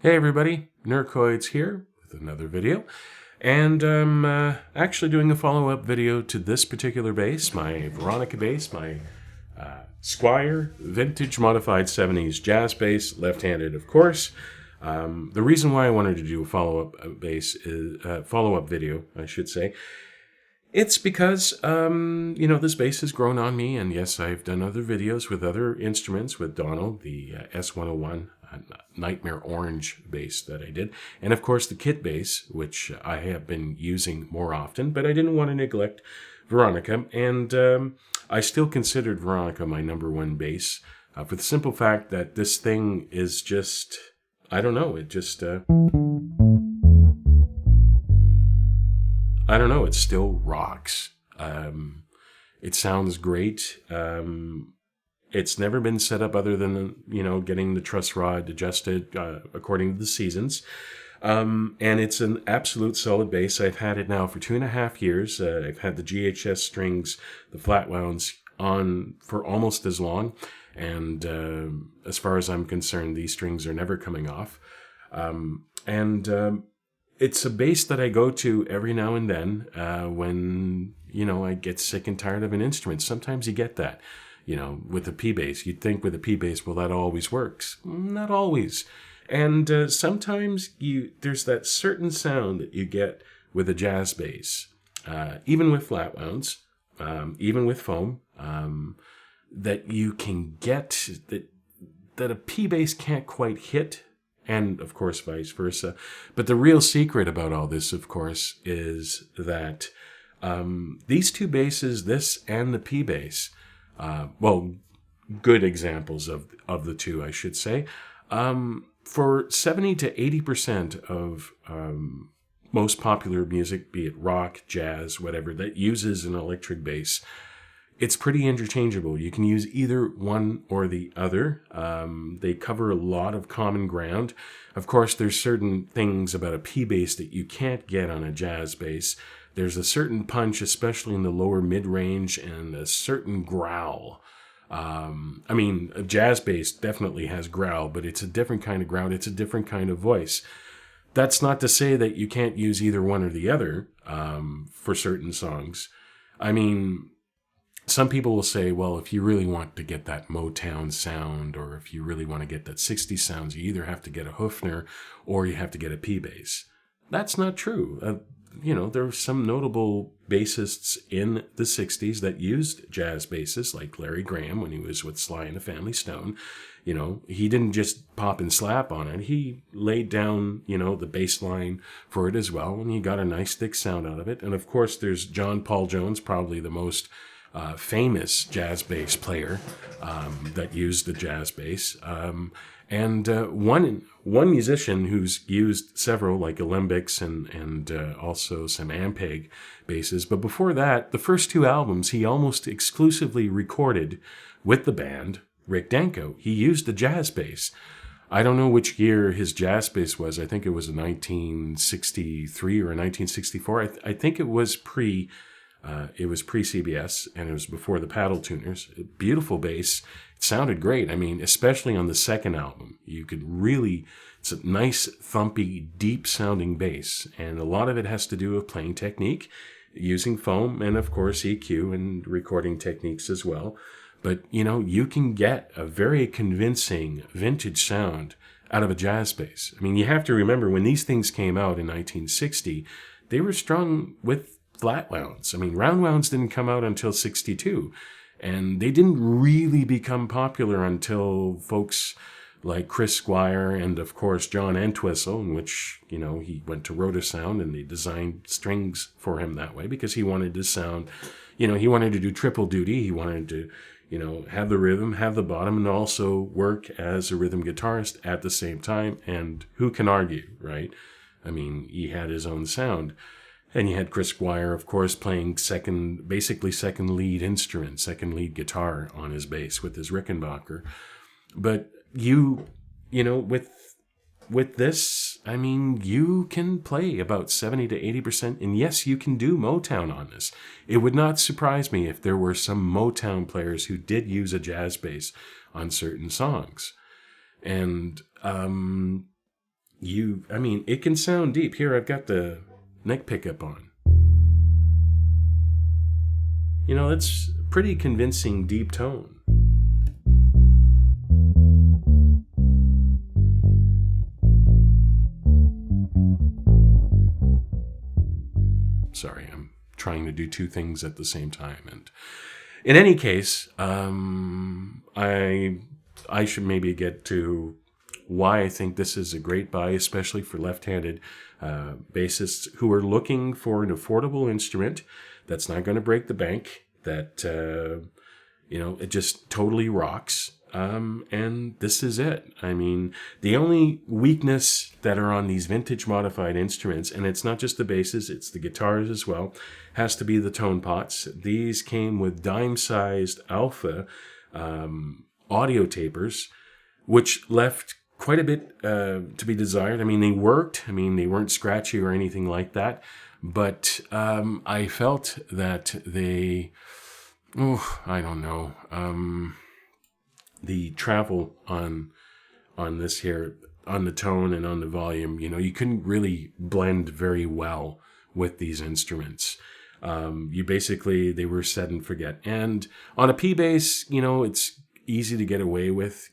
Hey everybody, Nercoids here with another video, and I'm actually doing a follow-up video to this particular bass, my Veronica bass, my Squier vintage modified 70s jazz bass, left-handed of course. The reason why I wanted to do a follow-up video, I should say, it's because, this bass has grown on me, and yes, I've done other videos with other instruments, with Donald, the S101 Nightmare Orange bass that I did, and of course the kit bass, which I have been using more often, but I didn't want to neglect Veronica, and I still considered Veronica my number one bass, for the simple fact that this thing is just, I don't know, I don't know, it still rocks. It sounds great. It's never been set up other than, getting the truss rod adjusted according to the seasons. And it's an absolute solid bass. I've had it now for 2.5 years. I've had the GHS strings, the flat wounds, on for almost as long. And as far as I'm concerned, these strings are never coming off. It's a bass that I go to every now and then when, I get sick and tired of an instrument. Sometimes you get that, with a P bass. You'd think with a P bass, well, that always works. Not always. And sometimes there's that certain sound that you get with a jazz bass, even with flat wounds, even with foam, that you can get that a P bass can't quite hit. And, of course, vice versa. But the real secret about all this, of course, is that these two basses, this and the P bass, good examples of the two, I should say, for 70 to 80% of most popular music, be it rock, jazz, whatever, that uses an electric bass, it's pretty interchangeable. You can use either one or the other. They cover a lot of common ground. Of course, there's certain things about a P bass that you can't get on a jazz bass. There's a certain punch, especially in the lower mid-range, and a certain growl. A jazz bass definitely has growl, but it's a different kind of growl. It's a different kind of voice. That's not to say that you can't use either one or the other for certain songs. Some people will say, well, if you really want to get that Motown sound, or if you really want to get that 60s sounds, you either have to get a Hoofner or you have to get a P bass. That's not true. There were some notable bassists in the 60s that used jazz basses, like Larry Graham when he was with Sly and the Family Stone. He didn't just pop and slap on it. He laid down, the bass line for it as well, and he got a nice thick sound out of it. And of course, there's John Paul Jones, probably the most famous jazz bass player that used the jazz bass. One musician who's used several, like alembics and also some Ampeg basses. But before that, the first two albums, he almost exclusively recorded with the band Rick Danko. He used the jazz bass. I don't know which year his jazz bass was. I think it was a 1963 or a 1964. I think it was pre-CBS, and it was before the paddle tuners. Beautiful bass. It sounded great. Especially on the second album. It's a nice, thumpy, deep-sounding bass, and a lot of it has to do with playing technique, using foam, and of course EQ and recording techniques as well. But, you can get a very convincing vintage sound out of a jazz bass. You have to remember, when these things came out in 1960, they were strung with flat wounds. Round wounds didn't come out until 62, and they didn't really become popular until folks like Chris Squier and, of course, John Entwistle, in which, he went to Rotosound and they designed strings for him that way because he wanted to sound, he wanted to do triple duty. He wanted to, have the rhythm, have the bottom, and also work as a rhythm guitarist at the same time. And who can argue, right? He had his own sound. And you had Chris Squier, of course, playing second lead instrument, second lead guitar on his bass with his Rickenbacker. But with this, you can play about 70 to 80%, and yes, you can do Motown on this. It would not surprise me if there were some Motown players who did use a jazz bass on certain songs. And I mean, it can sound deep. Here, I've got the neck pickup on. You know, it's a pretty convincing deep tone. Sorry, I'm trying to do two things at the same time. And in any case, I should maybe get to why I think this is a great buy, especially for left-handed bassists who are looking for an affordable instrument that's not going to break the bank, that, it just totally rocks. And this is it. I mean, the only weakness that are on these vintage modified instruments, and it's not just the basses, it's the guitars as well, has to be the tone pots. These came with dime-sized alpha audio tapers, which left quite a bit to be desired. I mean, they worked. I mean, they weren't scratchy or anything like that. But I felt that I don't know. The travel on this here, on the tone and on the volume, you couldn't really blend very well with these instruments. They were set and forget. And on a P bass, it's easy to get away with,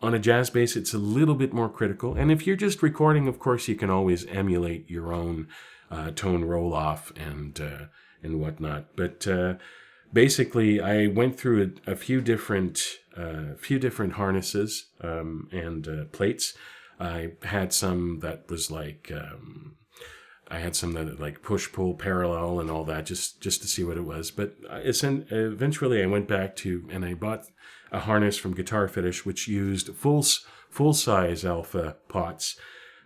On a jazz bass, it's a little bit more critical. And if you're just recording, of course, you can always emulate your own tone roll-off and whatnot. But basically, I went through a few different harnesses and plates. I had some that was like push-pull parallel and all that, just to see what it was. But eventually I went back and I bought a harness from Guitar Fetish, which used full-size alpha pots.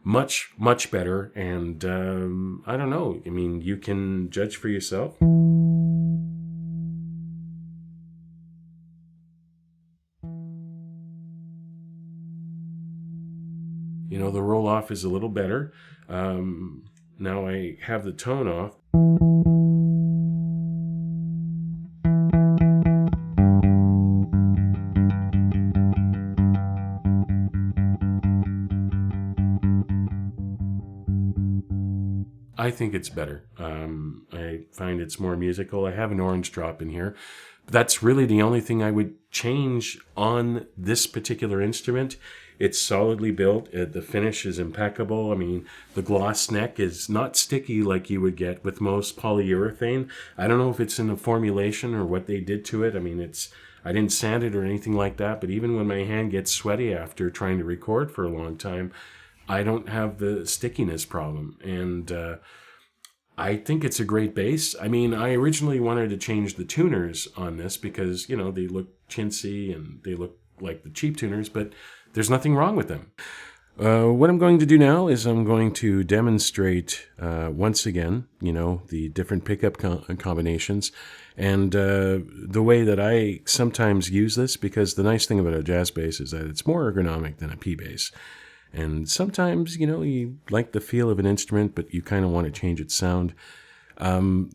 Much, much better. And I don't know. I mean, you can judge for yourself. The roll-off is a little better. Now I have the tone off. I think it's better. I find it's more musical. I have an orange drop in here. That's really the only thing I would change on this particular instrument. It's solidly built. The finish is impeccable. I mean, the gloss neck is not sticky like you would get with most polyurethane. I don't know if it's in the formulation or what they did to it. I mean, I didn't sand it or anything like that, but even when my hand gets sweaty after trying to record for a long time, I don't have the stickiness problem. And I think it's a great bass. I mean, I originally wanted to change the tuners on this because, they look chintzy and they look like the cheap tuners, but there's nothing wrong with them. What I'm going to do now is I'm going to demonstrate once again, the different pickup combinations and the way that I sometimes use this, because the nice thing about a jazz bass is that it's more ergonomic than a P bass. And sometimes, you like the feel of an instrument, but you kind of want to change its sound.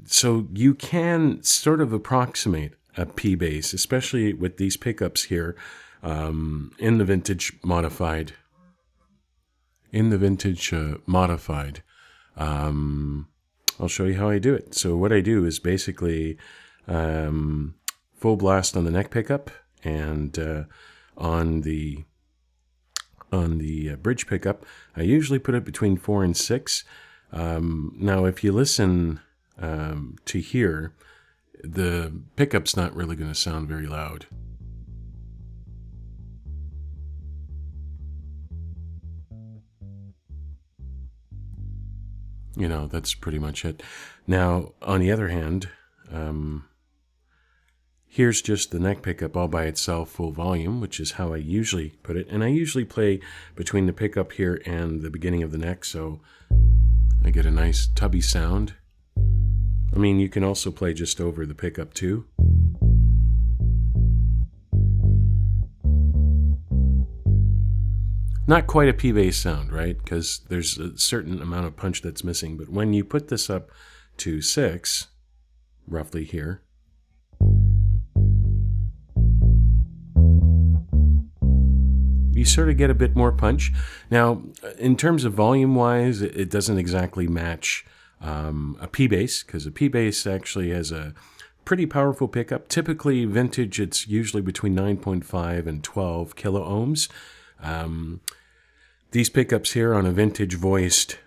So you can sort of approximate a P bass, especially with these pickups here. In the vintage modified, I'll show you how I do it. So what I do is basically full blast on the neck pickup, and on the bridge pickup, I usually put it between 4 and 6. Now, if you listen to here, the pickup's not really going to sound very loud. That's pretty much it. Now, on the other hand, here's just the neck pickup all by itself, full volume, which is how I usually put it. And I usually play between the pickup here and the beginning of the neck, so I get a nice tubby sound. I mean, you can also play just over the pickup too. Not quite a P bass sound, right? Because there's a certain amount of punch that's missing. But when you put this up to 6, roughly here, you you sort of get a bit more punch. Now, in terms of volume-wise, it doesn't exactly match a P-bass, because a P-bass actually has a pretty powerful pickup. Typically, vintage, it's usually between 9.5 and 12 kilo ohms. These pickups here on a vintage voiced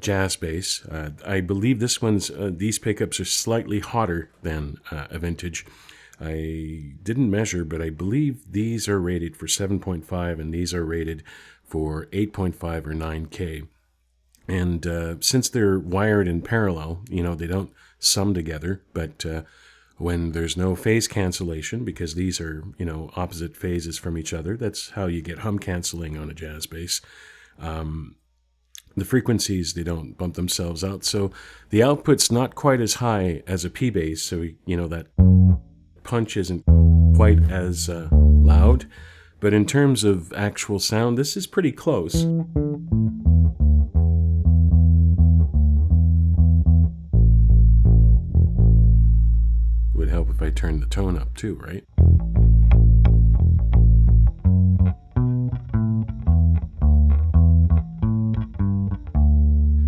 jazz bass, I believe this one's, these pickups are slightly hotter than a vintage. I didn't measure, but I believe these are rated for 7.5 and these are rated for 8.5 or 9K. And since they're wired in parallel, you know, they don't sum together, but when there's no phase cancellation, because these are, you know, opposite phases from each other, that's how you get hum canceling on a jazz bass. The frequencies, they don't bump themselves out, so the output's not quite as high as a P bass, so, you know, that punch isn't quite as loud. But in terms of actual sound, this is pretty close. Would help if I turned the tone up too, right?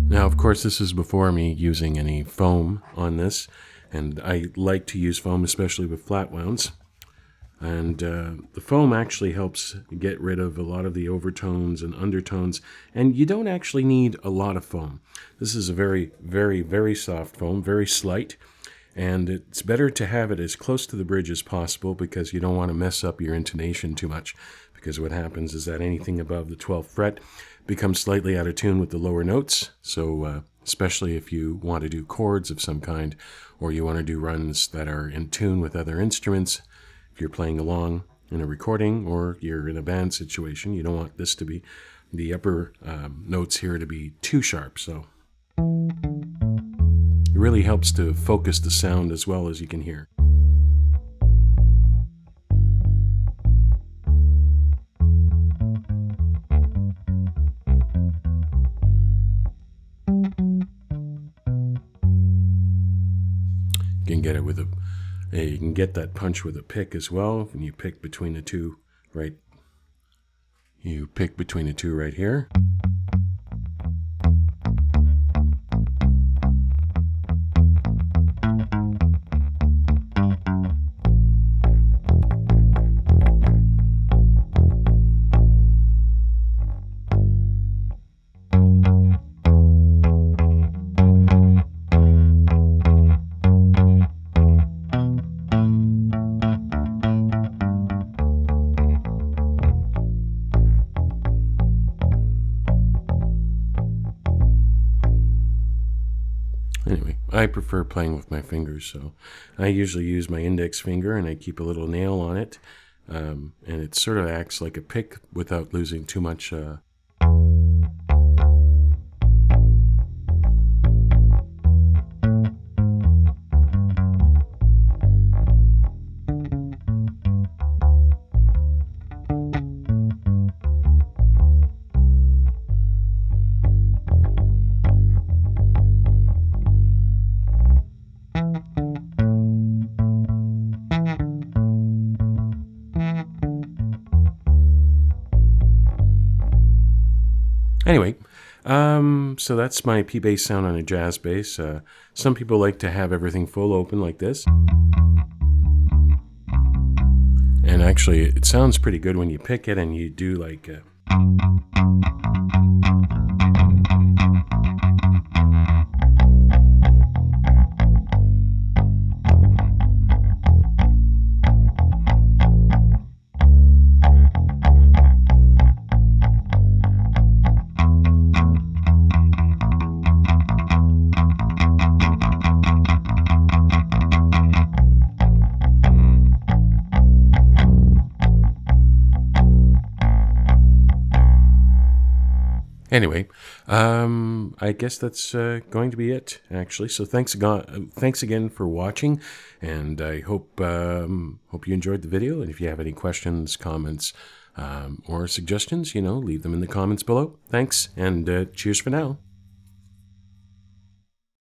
Now, of course, this is before me using any foam on this, and I like to use foam, especially with flat wounds. And the foam actually helps get rid of a lot of the overtones and undertones, and you don't actually need a lot of foam. This is a very, very, very soft foam, very slight, and it's better to have it as close to the bridge as possible because you don't want to mess up your intonation too much, because what happens is that anything above the 12th fret becomes slightly out of tune with the lower notes. So especially if you want to do chords of some kind, or you want to do runs that are in tune with other instruments, if you're playing along in a recording or you're in a band situation, you don't want this to be, the upper notes here to be too sharp. So it really helps to focus the sound as well as you can hear. You can get it with you can get that punch with a pick as well. When you pick between the two, right? You pick between the two right here. Anyway, I prefer playing with my fingers, so I usually use my index finger and I keep a little nail on it, and it sort of acts like a pick without losing too much Anyway, so that's my P-bass sound on a jazz bass. Some people like to have everything full open like this. And actually, it sounds pretty good when you pick it and you do like Anyway, I guess that's going to be it, actually. So thanks again for watching, and I hope you enjoyed the video. And if you have any questions, comments, or suggestions, leave them in the comments below. Thanks, and cheers for now.